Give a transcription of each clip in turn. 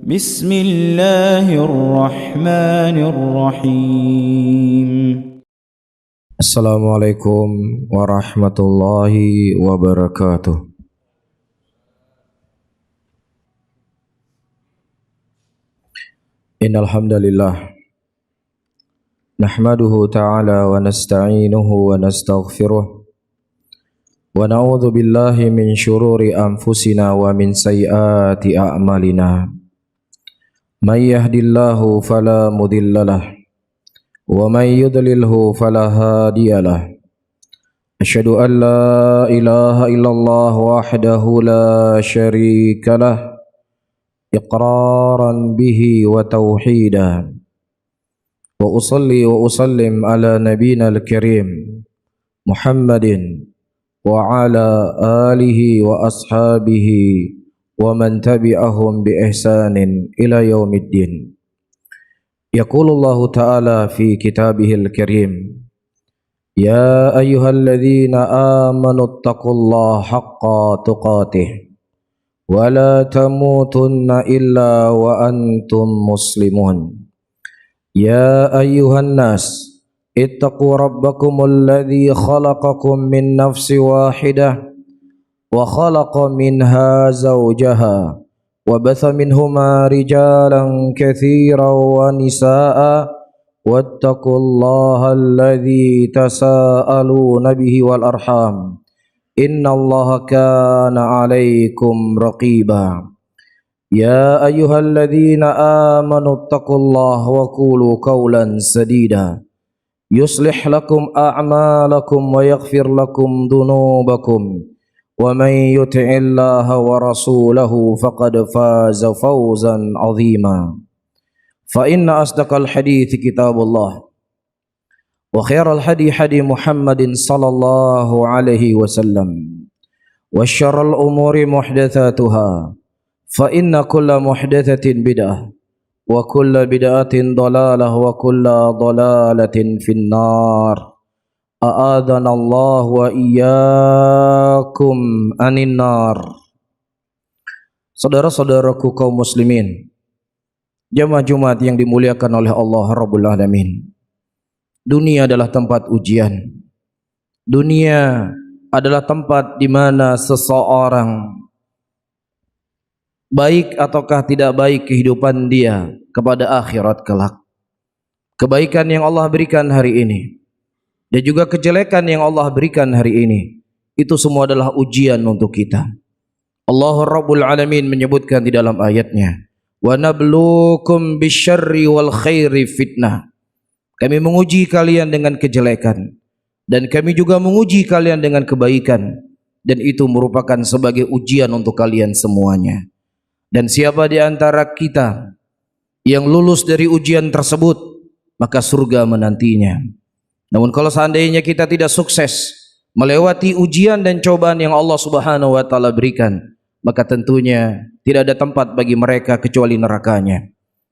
بسم الله الرحمن الرحيم. السلام عليكم ورحمة الله وبركاته. إن الحمد لله نحمده تعالى ونستعينه ونستغفره ونعوذ بالله من شرور أنفسنا ومن سيئات أعمالنا. من يهد الله فلا مضل له ومن يضلله فلا هادي له. أشهد أن لا إله إلا الله وحده لا شريك له إقرارا به وتوحيدا. وأصلي وأسلم على نبينا الكريم محمد وعلى آله وأصحابه ومن تبعهم بإحسان إلى يوم الدين. يقول الله تعالى في كتابه الكريم: يا أيها الذين آمنوا اتقوا الله حق تقاته ولا تموتن إلا وأنتم مسلمون. يا أيها الناس اتقوا ربكم الذي خلقكم من نفس واحدة وخلق منها زوجها وبث منهما رجالا كثيرا ونساء واتقوا الله الذي تساءلون به والأرحام إن الله كان عليكم رقيبا. يا أيها الذين آمنوا اتقوا الله وقولوا قولا سديدا يصلح لكم أعمالكم ويغفر لكم ذنوبكم ومن يطع الله ورسوله فقد فاز فوزا عظيما. فإن أصدق الحديث كتاب الله وخير الهدي هدي محمد صلى الله عليه وسلم وشر الأمور محدثاتها فإن كل محدثة بدعة وكل بدعة ضلالة وكل ضلالة في النار. أعاذنا الله وإياكم عن النار. Saudara-saudaraku kaum muslimin, jamaah Jumat yang dimuliakan oleh Allah Rabbul Alamin. Dunia adalah tempat ujian. Dunia adalah tempat di mana seseorang baik ataukah tidak baik kehidupan dia kepada akhirat kelak. Kebaikan yang Allah berikan hari ini dan juga kejelekan yang Allah berikan hari ini, itu semua adalah ujian untuk kita. Allah Rabbul Alamin menyebutkan di dalam ayatnya, wa nabluukum bisyarri wal khairi fitnah. Kami menguji kalian dengan kejelekan dan kami juga menguji kalian dengan kebaikan, dan itu merupakan sebagai ujian untuk kalian semuanya. Dan siapa di antara kita yang lulus dari ujian tersebut, maka surga menantinya. Namun kalau seandainya kita tidak sukses melewati ujian dan cobaan yang Allah Subhanahu wa taala berikan, maka tentunya tidak ada tempat bagi mereka kecuali nerakanya.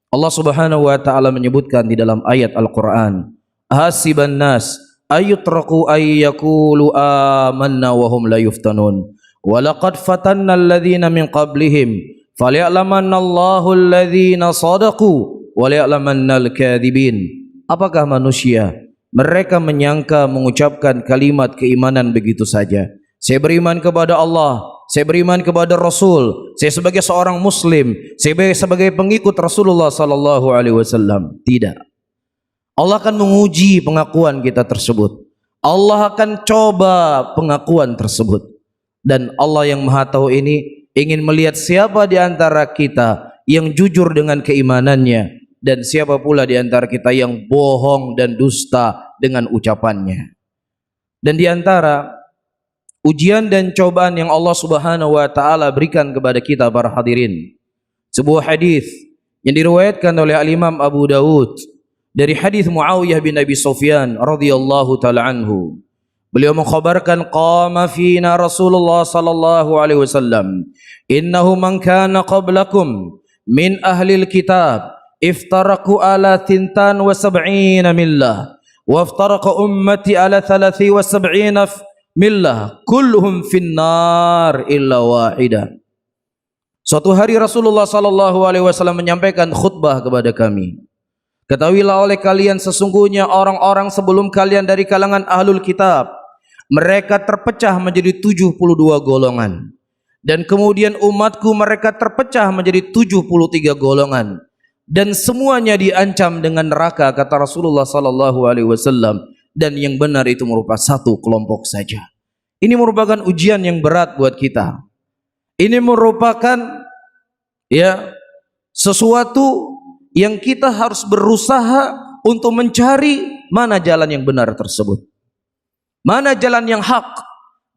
Allah Subhanahu wa taala menyebutkan di dalam ayat Al-Qur'an, hasiban nas ayutraku ayyakulu amanna wa hum la yuftanun wa laqad fatanna alladhina min qablihim falya'lamanna Allahu alladhina sadaqu wa liya'lamanna al-kadhibin. Apakah manusia mereka menyangka mengucapkan kalimat keimanan begitu saja? Saya beriman kepada Allah, saya beriman kepada Rasul, saya sebagai seorang Muslim, saya sebagai pengikut Rasulullah sallallahu alaihi wasallam. Tidak. Allah akan menguji pengakuan kita tersebut. Allah akan coba pengakuan tersebut. Dan Allah yang Maha Tahu ini ingin melihat siapa di antara kita yang jujur dengan keimanannya, dan siapa pula di antara kita yang bohong dan dusta dengan ucapannya. Dan di antara ujian dan cobaan yang Allah Subhanahu wa taala berikan kepada kita para hadirin, sebuah hadis yang diriwayatkan oleh Al-Imam Abu Dawud dari hadis Muawiyah bin Abi Sufyan radhiyallahu taala anhu. Beliau mengkhabarkan, qama fina Rasulullah sallallahu alaihi wasallam, innahu man kana qablakum min ahlil kitab iftaraku ala 72 millah wa iftaraqa ummati ala 73 millah kulluhum finnar illa wahidah. Suatu hari Rasulullah sallallahu alaihi wasallam menyampaikan khutbah kepada kami. Ketahuilah oleh kalian sesungguhnya orang-orang sebelum kalian dari kalangan ahlul kitab, mereka terpecah menjadi 72 golongan. Dan kemudian umatku mereka terpecah menjadi 73 golongan. Dan semuanya diancam dengan neraka, kata Rasulullah sallallahu alaihi wasallam. Dan yang benar itu merupakan satu kelompok saja. Ini merupakan ujian yang berat buat kita. Ini merupakan sesuatu yang kita harus berusaha untuk mencari mana jalan yang benar tersebut. Mana jalan yang hak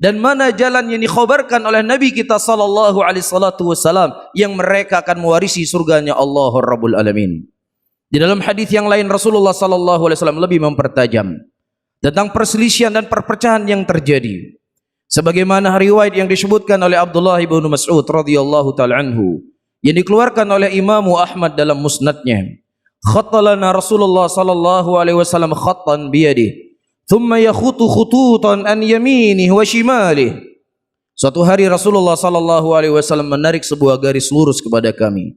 dan mana jalan yang dikhabarkan oleh Nabi kita sallallahu alaihi wasallam yang mereka akan mewarisi surganya Allah Rabbul Alamin. Di dalam hadis yang lain Rasulullah sallallahu alaihi wasallam lebih mempertajam tentang perselisihan dan perpecahan yang terjadi. Sebagaimana riwayat yang disebutkan oleh Abdullah bin Mas'ud radhiyallahu taala anhu yang dikeluarkan oleh Imam Ahmad dalam musnadnya. Khattalana Rasulullah sallallahu alaihi wasallam khattan biyadihi, thumma yakhutu khututan an yaminihi wa shimalihi. Suatu hari Rasulullah sallallahu alaihi wasallam menarik sebuah garis lurus kepada kami.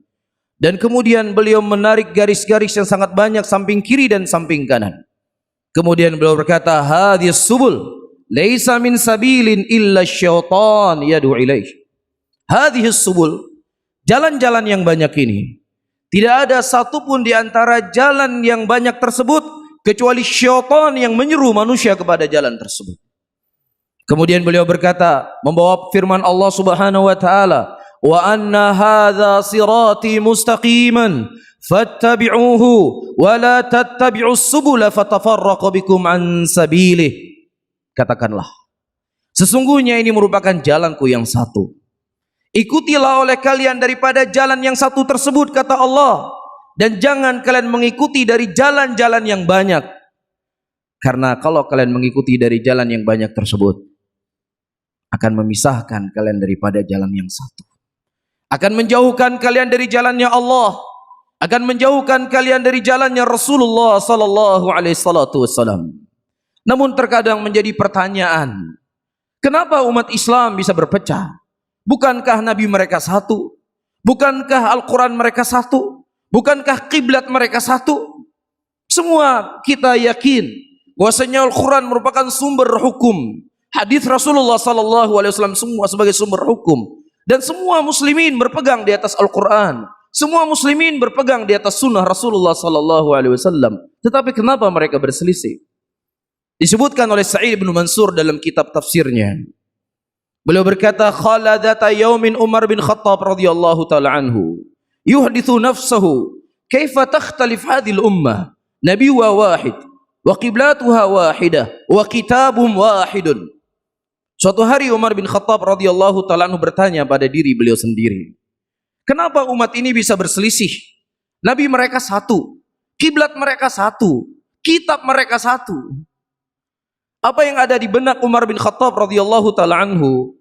Dan kemudian beliau menarik garis-garis yang sangat banyak samping kiri dan samping kanan. Kemudian beliau berkata, hadhis subul laisa min sabilin illa syaitan yad'u ilaih. Hadhis subul, jalan-jalan yang banyak ini, tidak ada satupun di antara jalan yang banyak tersebut kecuali syaitan yang menyeru manusia kepada jalan tersebut. Kemudian beliau berkata, membawa firman Allah Subhanahu wa taala, wa anna hadza sirati mustaqiman fattabi'uhu wa la tattabi'us subula fatafarraqu bikum an sabilihi. Katakanlah, sesungguhnya ini merupakan jalanku yang satu. Ikutilah oleh kalian daripada jalan yang satu tersebut, kata Allah. Dan jangan kalian mengikuti dari jalan-jalan yang banyak. Karena kalau kalian mengikuti dari jalan yang banyak tersebut, akan memisahkan kalian daripada jalan yang satu. Akan menjauhkan kalian dari jalannya Allah. Akan menjauhkan kalian dari jalannya Rasulullah sallallahu alaihi wasallam. Namun terkadang menjadi pertanyaan, kenapa umat Islam bisa berpecah? Bukankah Nabi mereka satu? Bukankah Al-Quran mereka satu? Bukankah kiblat mereka satu? Semua kita yakin bahwasanya Al-Quran merupakan sumber hukum. Hadis Rasulullah sallallahu alaihi wasallam semua sebagai sumber hukum. Dan semua muslimin berpegang di atas Al-Quran. Semua muslimin berpegang di atas sunnah Rasulullah sallallahu alaihi wasallam. Tetapi kenapa mereka berselisih? Disebutkan oleh Sa'id bin Mansur dalam kitab tafsirnya. Beliau berkata, khaladata yaumin Umar bin Khattab radhiyallahu taala anhu yuhdithu nafsahu kaifa takhtalif hadhihi al-ummah nabi wa wahid wa qiblatuha wahidah wa kitabum wahidun. Suatu hari Umar bin Khattab radhiyallahu taala anhu bertanya pada diri beliau sendiri, kenapa umat ini bisa berselisih? Nabi mereka satu, kiblat mereka satu, kitab mereka satu. Apa yang ada di benak Umar bin Khattab radhiyallahu taala anhu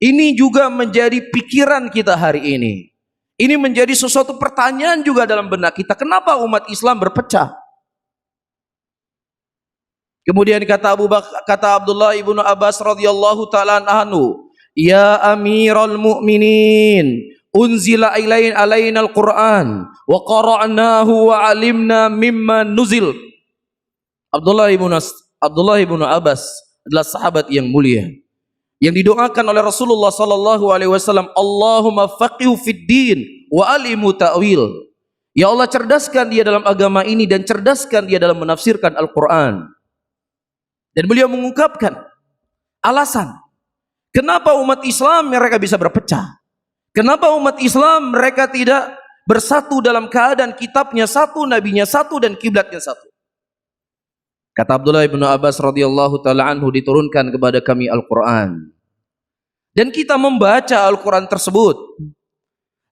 ini juga menjadi pikiran kita hari ini. Ini menjadi sesuatu pertanyaan juga dalam benak kita. Kenapa umat Islam berpecah? Kemudian kata Abdullah ibnu Abbas radhiyallahu taala anhu, ya Amiral Mu'minin, unzila alaina al-Quran wa qara'nahu wa alimna mimma nuzil. Abdullah ibnu Abbas adalah sahabat yang mulia yang didoakan oleh Rasulullah sallallahu alaihi wasallam, Allahumma faqihu fid din wa alimu ta'wil. Ya Allah, cerdaskan dia dalam agama ini dan cerdaskan dia dalam menafsirkan Al-Qur'an. Dan beliau mengungkapkan alasan kenapa umat Islam mereka bisa berpecah. Kenapa umat Islam mereka tidak bersatu dalam keadaan kitabnya satu, nabinya satu dan kiblatnya satu. Kata Abdullah bin Abbas radhiyallahu taala anhu, diturunkan kepada kami Al-Qur'an. Dan kita membaca Al-Qur'an tersebut.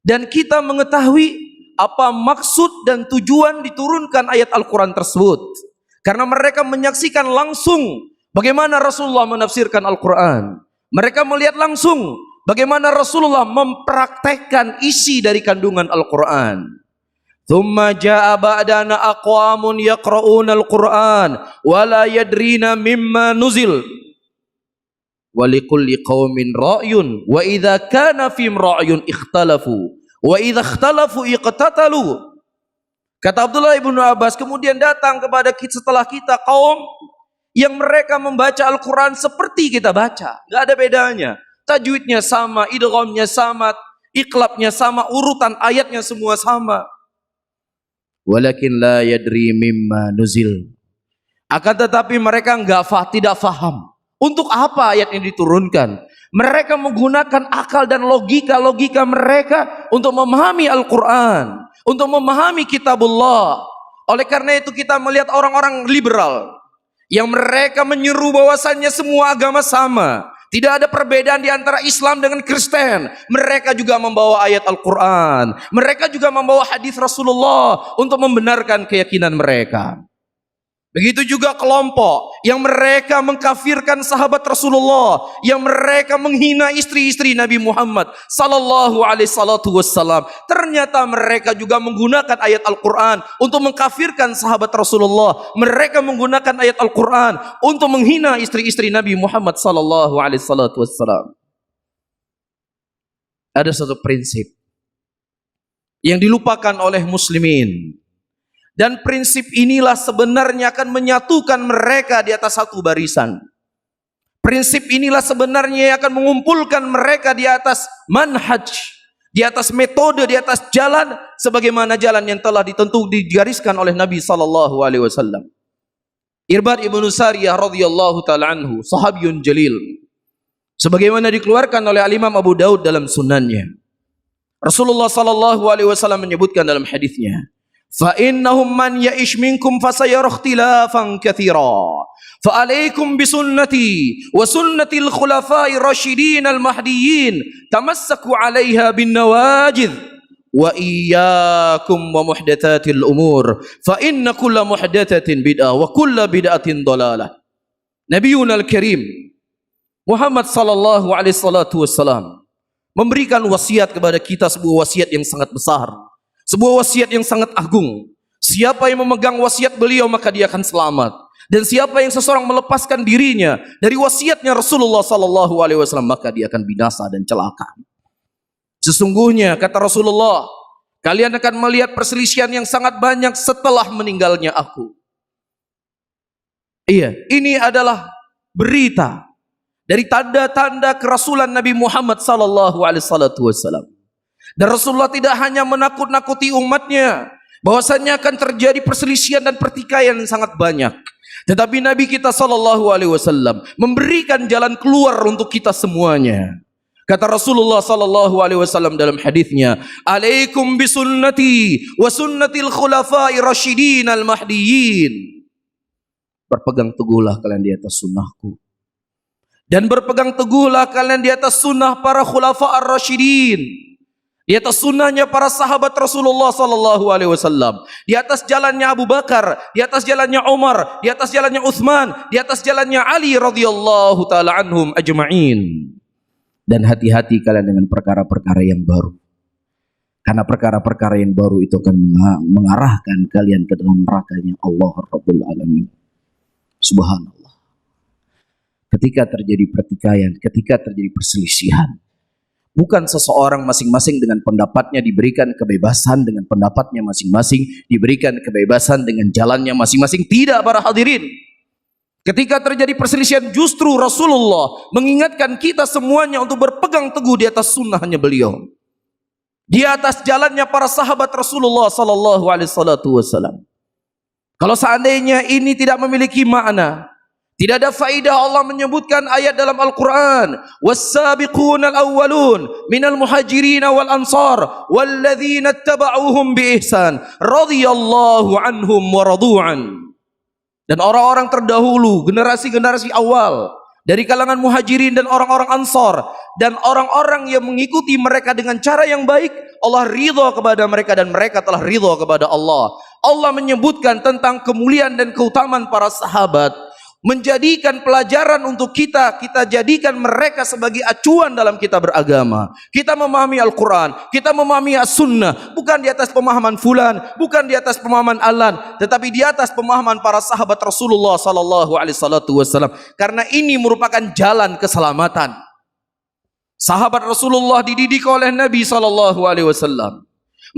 Dan kita mengetahui apa maksud dan tujuan diturunkan ayat Al-Qur'an tersebut. Karena mereka menyaksikan langsung bagaimana Rasulullah menafsirkan Al-Qur'an. Mereka melihat langsung bagaimana Rasulullah mempraktekkan isi dari kandungan Al-Qur'an. Thumma jaa ba'dana aqwamun yaqra'una al-Qur'an wa la yadrina mimma nuzil. Wa likulli qaumin ra'yun wa idza kana fihim ra'yun ikhtalafu Wa idza ikhtalafu iqtatalu. Kata Abdullah ibnu Abbas, kemudian datang kepada kita setelah kita kaum yang mereka membaca Al-Quran seperti kita baca, nggak ada bedanya. Tajwidnya sama, idghamnya sama, iqlabnya sama, urutan ayatnya semua sama. Walakin la yadri mimma nuzil. Akan tetapi mereka tidak faham untuk apa ayat ini diturunkan. Mereka menggunakan akal dan logika mereka untuk memahami Al-Quran, untuk memahami kitabullah. Oleh karena itu kita melihat orang-orang liberal yang mereka menyeru bahwasannya semua agama sama, tidak ada perbedaan di antara Islam dengan Kristen. Mereka juga membawa ayat Al-Quran, mereka juga membawa hadis Rasulullah untuk membenarkan keyakinan mereka. Begitu juga kelompok yang mereka mengkafirkan sahabat Rasulullah, yang mereka menghina istri-istri Nabi Muhammad sallallahu alaihi wasallam. Ternyata mereka juga menggunakan ayat Al-Quran untuk mengkafirkan sahabat Rasulullah. Mereka menggunakan ayat Al-Quran untuk menghina istri-istri Nabi Muhammad sallallahu alaihi wasallam. Ada satu prinsip yang dilupakan oleh muslimin. Dan prinsip inilah sebenarnya akan menyatukan mereka di atas satu barisan. Prinsip inilah sebenarnya yang akan mengumpulkan mereka di atas manhaj, di atas metode, di atas jalan sebagaimana jalan yang telah digariskan oleh Nabi sallallahu alaihi wasallam. Irbad ibnu Sariyah radhiyallahu taala anhu, sahabiyun jalil. Sebagaimana dikeluarkan oleh Al-Imam Abu Daud dalam sunannya. Rasulullah sallallahu alaihi wasallam menyebutkan dalam hadisnya, فَإِنَّهُمْ مَنْ يَعِشْ مِنْكُمْ فَسَيَرَى اخْتِلَافًا كَثِيرًا فَعَلَيْكُمْ بِسُنَّتِي وَسُنَّةِ الْخُلَفَاءِ الرَّاشِدِينَ الْمَهْدِيِّينَ تَمَسَّكُوا عَلَيْهَا بِالنَّوَاجِذِ وَإِيَّاكُمْ وَمُحْدَثَاتِ الْأُمُورِ فَإِنَّ كُلَّ مُحْدَثَةٍ بِدْعَةٍ وَكُلَّ بِدْعَةٍ ضَلَالَةٍ. Nabiuna al-Karim Muhammad sallallahu alaihi wasallam memberikan wasiat kepada kita, sebuah wasiat yang sangat besar, sebuah wasiat yang sangat agung. Siapa yang memegang wasiat beliau maka dia akan selamat. Dan siapa yang seseorang melepaskan dirinya dari wasiatnya Rasulullah sallallahu alaihi wasallam maka dia akan binasa dan celaka. Sesungguhnya kata Rasulullah, kalian akan melihat perselisihan yang sangat banyak setelah meninggalnya aku. Iya, ini adalah berita dari tanda-tanda kerasulan Nabi Muhammad sallallahu alaihi wasallam. Dan Rasulullah tidak hanya menakut-nakuti umatnya bahwasanya akan terjadi perselisihan dan pertikaian yang sangat banyak, tetapi Nabi kita sallallahu alaihi wasallam memberikan jalan keluar untuk kita semuanya. Kata Rasulullah sallallahu alaihi wasallam dalam hadisnya, "Alaikum bisunnati wa sunnatil khulafa'ir rasyidin al-mahdiyyin." Berpegang teguhlah kalian di atas sunnahku, dan berpegang teguhlah kalian di atas sunnah para khulafa ar-rasyidin, di atas sunnahnya para sahabat Rasulullah sallallahu alaihi wasallam, di atas jalannya Abu Bakar, di atas jalannya Umar, di atas jalannya Utsman, di atas jalannya Ali radhiyallahu taala anhum ajma'in. Dan hati-hati kalian dengan perkara-perkara yang baru, karena perkara-perkara yang baru itu akan mengarahkan kalian ke dalam nerakanya Allah Rabbul Alamin. Subhanallah. Ketika terjadi pertikaian, ketika terjadi perselisihan, bukan seseorang masing-masing dengan pendapatnya diberikan kebebasan, dengan pendapatnya masing-masing diberikan kebebasan dengan jalannya masing-masing. Tidak, para hadirin. Ketika terjadi perselisihan, justru Rasulullah mengingatkan kita semuanya untuk berpegang teguh di atas sunnahnya beliau, di atas jalannya para sahabat Rasulullah sallallahu alaihi wasallam. Kalau seandainya ini tidak memiliki makna, tidak ada faidah Allah menyebutkan ayat dalam Al-Quran, "Was-sabiqunal awwalun minal muhajirin wal ansar walladzina ittaba'uuhum bi ihsan radhiyallahu anhum wa radu'an." Dan orang-orang terdahulu, generasi-generasi awal dari kalangan muhajirin dan orang-orang ansar, dan orang-orang yang mengikuti mereka dengan cara yang baik, Allah ridha kepada mereka dan mereka telah ridha kepada Allah. Allah menyebutkan tentang kemuliaan dan keutamaan para sahabat, menjadikan pelajaran untuk kita jadikan mereka sebagai acuan dalam kita beragama. Kita memahami Al-Quran, kita memahami As-Sunnah, bukan di atas pemahaman fulan, bukan di atas pemahaman alan, tetapi di atas pemahaman para sahabat Rasulullah sallallahu alaihi wasallam. Karena ini merupakan jalan keselamatan. Sahabat Rasulullah dididik oleh Nabi SAW.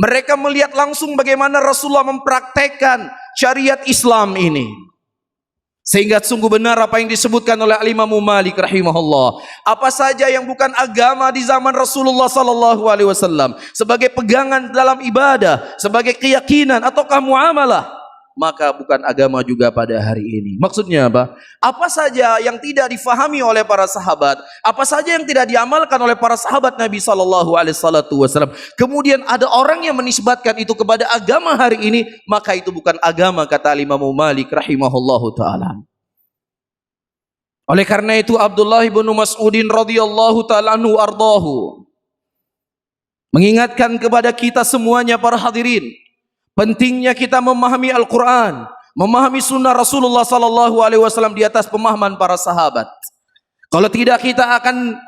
Mereka melihat langsung bagaimana Rasulullah mempraktekkan syariat Islam ini. Sehingga sungguh benar apa yang disebutkan oleh Imam Malik rahimahullah. Apa saja yang bukan agama di zaman Rasulullah SAW sebagai pegangan dalam ibadah, sebagai keyakinan ataukah muamalah, maka bukan agama juga pada hari ini. Maksudnya apa? Apa saja yang tidak difahami oleh para sahabat, apa saja yang tidak diamalkan oleh para sahabat Nabi SAW, kemudian ada orang yang menisbatkan itu kepada agama hari ini, maka itu bukan agama, kata Imam Malik rahimahullahu ta'ala. Oleh karena itu Abdullah bin Mas'udin radhiyallahu ta'ala anhu ardahu mengingatkan kepada kita semuanya para hadirin, pentingnya kita memahami Al-Quran, memahami sunnah Rasulullah SAW di atas pemahaman para sahabat. Kalau tidak kita akan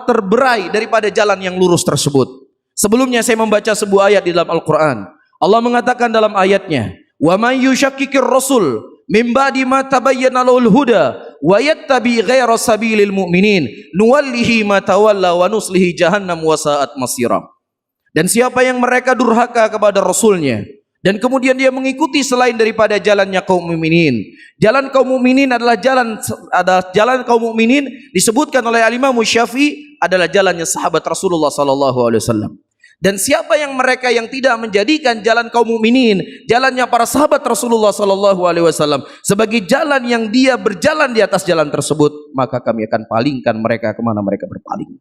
terberai daripada jalan yang lurus tersebut. Sebelumnya saya membaca sebuah ayat di dalam Al-Quran. Allah mengatakan dalam ayatnya, "Wa man yushakkikir rasul min ba'di ma tabayyana lahul huda wa yattabi ghaira sabilil mu'minin nuwallihi ma tawalla wa nuslihi jahannam wa sa'at masira." Dan siapa yang mereka durhaka kepada Rasulnya dan kemudian dia mengikuti selain daripada jalannya kaum mukminin. Jalan kaum mukminin adalah jalan kaum mukminin disebutkan oleh Imam Syafi'i adalah jalannya sahabat Rasulullah SAW. Dan siapa yang mereka yang tidak menjadikan jalan kaum mukminin, jalannya para sahabat Rasulullah SAW sebagai jalan yang dia berjalan di atas jalan tersebut, maka kami akan palingkan mereka kemana mereka berpaling.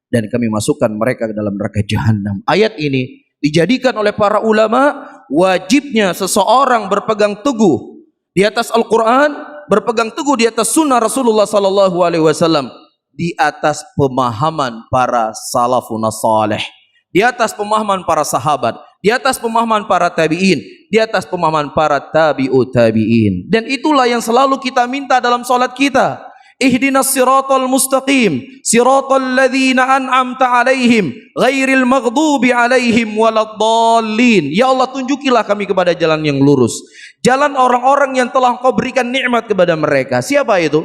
Dan kami masukkan mereka ke dalam neraka jahanam. Ayat ini dijadikan oleh para ulama wajibnya seseorang berpegang teguh di atas Al-Quran, berpegang teguh di atas sunnah Rasulullah SAW, di atas pemahaman para salafun salih, di atas pemahaman para sahabat, di atas pemahaman para tabi'in, di atas pemahaman para tabi'ut tabi'in. Dan itulah yang selalu kita minta dalam salat kita. Ihdinas siratal mustaqim siratal ladzina an'amta alaihim ghairil maghdubi alaihim waladdallin. Ya Allah, tunjukilah kami kepada jalan yang lurus, jalan orang-orang yang telah Engkau berikan nikmat kepada mereka. Siapa itu?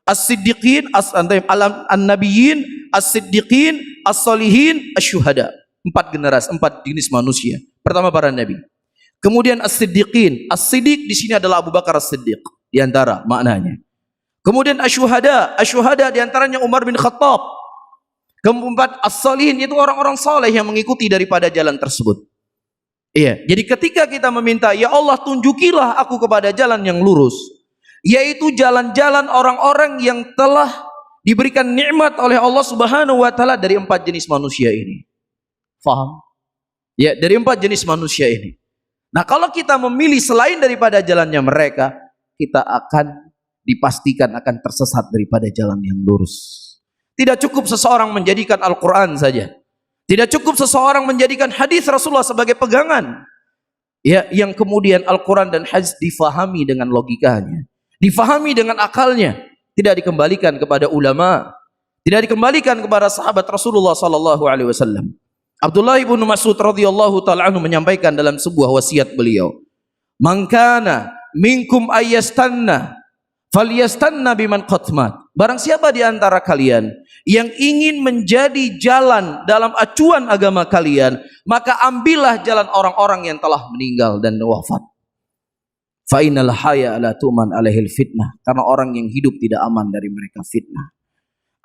As-siddiqin, an-nabiyyin, as-siddiqin, as-solihin, asy-syuhada. 4 generasi, 4 jenis manusia. Pertama para nabi. Kemudian as-siddiqin. As-siddiq di sini adalah Abu Bakar As-Siddiq di antara maknanya. Kemudian asy-syuhada, asy-syuhada di antaranya Umar bin Khattab. Keempat, as-salihin, itu orang-orang saleh yang mengikuti daripada jalan tersebut. Iya, jadi ketika kita meminta, ya Allah tunjukilah aku kepada jalan yang lurus, yaitu jalan-jalan orang-orang yang telah diberikan nikmat oleh Allah Subhanahu wa taala dari 4 jenis manusia ini. Faham? Ya, dari 4 jenis manusia ini. Nah, kalau kita memilih selain daripada jalannya mereka, kita akan dipastikan akan tersesat daripada jalan yang lurus. Tidak cukup seseorang menjadikan Al-Quran saja. Tidak cukup seseorang menjadikan hadis Rasulullah sebagai pegangan. Ya, yang kemudian Al-Quran dan hadis difahami dengan logikanya, difahami dengan akalnya, tidak dikembalikan kepada ulama, tidak dikembalikan kepada sahabat Rasulullah SAW. Abdullah bin Mas'ud radhiyallahu ta'ala anhu menyampaikan dalam sebuah wasiat beliau, "Man kana minkum ayyastanna falyastanna biman qatmat." Barang siapa di antara kalian yang ingin menjadi jalan dalam acuan agama kalian, maka ambillah jalan orang-orang yang telah meninggal dan wafat. Fa innal hayya la tuman alaihil fitnah, karena orang yang hidup tidak aman dari mereka fitnah.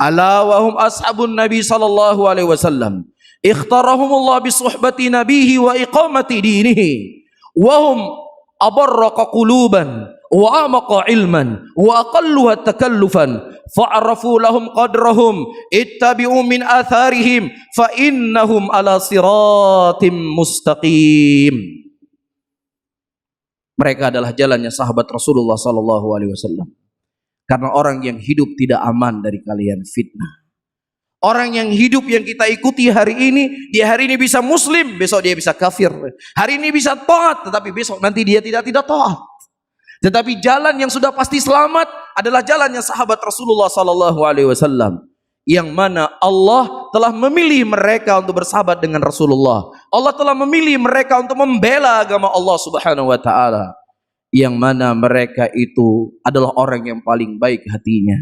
Ala wa hum ashabun nabi sallallahu alaihi wasallam, ikhtarahumullah bi suhbati nabihi wa iqamati dinihi, wa hum abarraqa quluban wa amaqa ilman wa aqalluha takallufan fa'arafu lahum qadrahum ittabi'u min atharihim fa innahum ala siratim mustaqim. Mereka adalah jalannya sahabat Rasulullah sallallahu alaihi wasallam. Karena orang yang hidup tidak aman dari kalian fitnah. Orang yang hidup yang kita ikuti hari ini, dia hari ini bisa muslim, besok dia bisa kafir. Hari ini bisa taat, tetapi besok nanti dia tidak taat. Tetapi jalan yang sudah pasti selamat adalah jalannya sahabat Rasulullah sallallahu alaihi wasallam, yang mana Allah telah memilih mereka untuk bersahabat dengan Rasulullah. Allah telah memilih mereka untuk membela agama Allah Subhanahu wa taala, yang mana mereka itu adalah orang yang paling baik hatinya,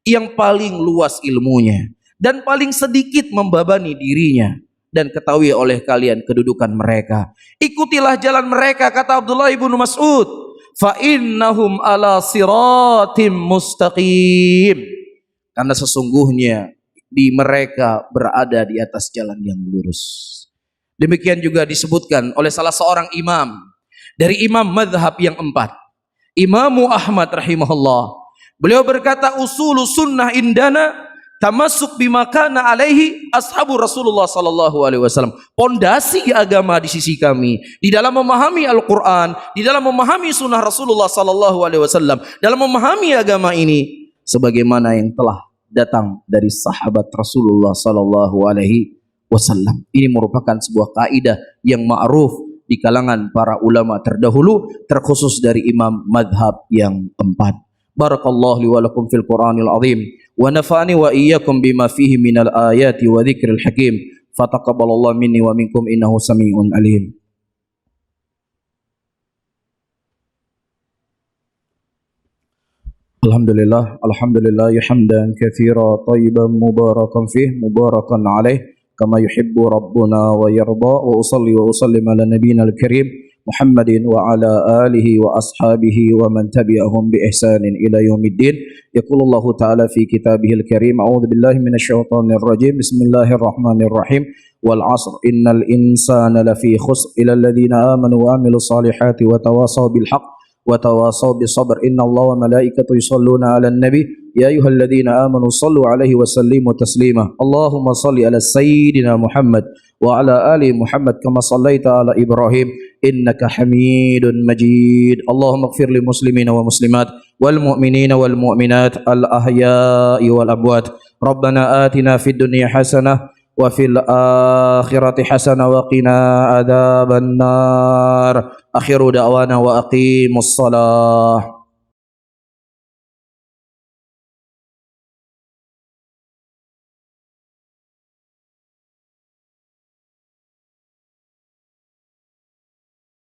yang paling luas ilmunya dan paling sedikit membebani dirinya. Dan ketahui oleh kalian kedudukan mereka. Ikutilah jalan mereka, kata Abdullah ibnu Mas'ud. Fa innahum ala siratim mustaqim. Karena sesungguhnya di mereka berada di atas jalan yang lurus. Demikian juga disebutkan oleh salah seorang imam dari imam madhab yang 4, Imamu Ahmad rahimahullah. Beliau berkata, usulu sunnah indana tamasuk bima kana alaihi ashabu Rasulullah sallallahu alaihi wasallam. Pondasi agama di sisi kami di dalam memahami Al-Qur'an, di dalam memahami sunnah Rasulullah sallallahu alaihi wasallam, dalam memahami agama ini sebagaimana yang telah datang dari sahabat Rasulullah sallallahu alaihi wasallam. Ini merupakan sebuah kaidah yang ma'ruf di kalangan para ulama terdahulu, terkhusus dari imam madhab yang 4. Barakallahu li wa lakum fil Qur'anil azim wa nafa'ani wa iyyakum bima fihi minal ayati wa dzikril hakim. Fataqabbalallahu minni wa minkum innahu samii'un alim. Alhamdulillah, alhamdulillah hamdan katsira thayyiban mubarakan fih, mubarakan alaih kama yuhibbu rabbuna wa yarda. Wa usalli wa usallim ala nabiyyina al-karim Muhammadin wa ala alihi wa ashabihi wa man tabi'ahum bi ihsanin ila yaumiddin. Yaqulullahu ta'ala fi kitabihil karim, a'udzu billahi minasyaitonir rajim, bismillahirrahmanirrahim. Wal 'asr innal insana lafi khusr illa alladziina amanu wa 'amilus salihati wa tawasaw bil haqq wa tawasaw bis sabr. Innallaha wa malaikatahu yusholluna 'alan nabi ya ayyuhalladzina amanu shallu 'alaihi wa sallimu taslima. Allahumma shalli ala sayyidina Muhammad wa ala ali Muhammad kama shallaita ala Ibrahim innaka Hamidun Majid. Allahumma ighfir lil muslimina wa muslimat wal mu'minina wal mu'minat al ahya'i wal amwat. Rabbana atina fid dunya hasanah wa fil akhirati hasanah wa qina adzaban nar. Akhiru da'wana wa aqimus salah.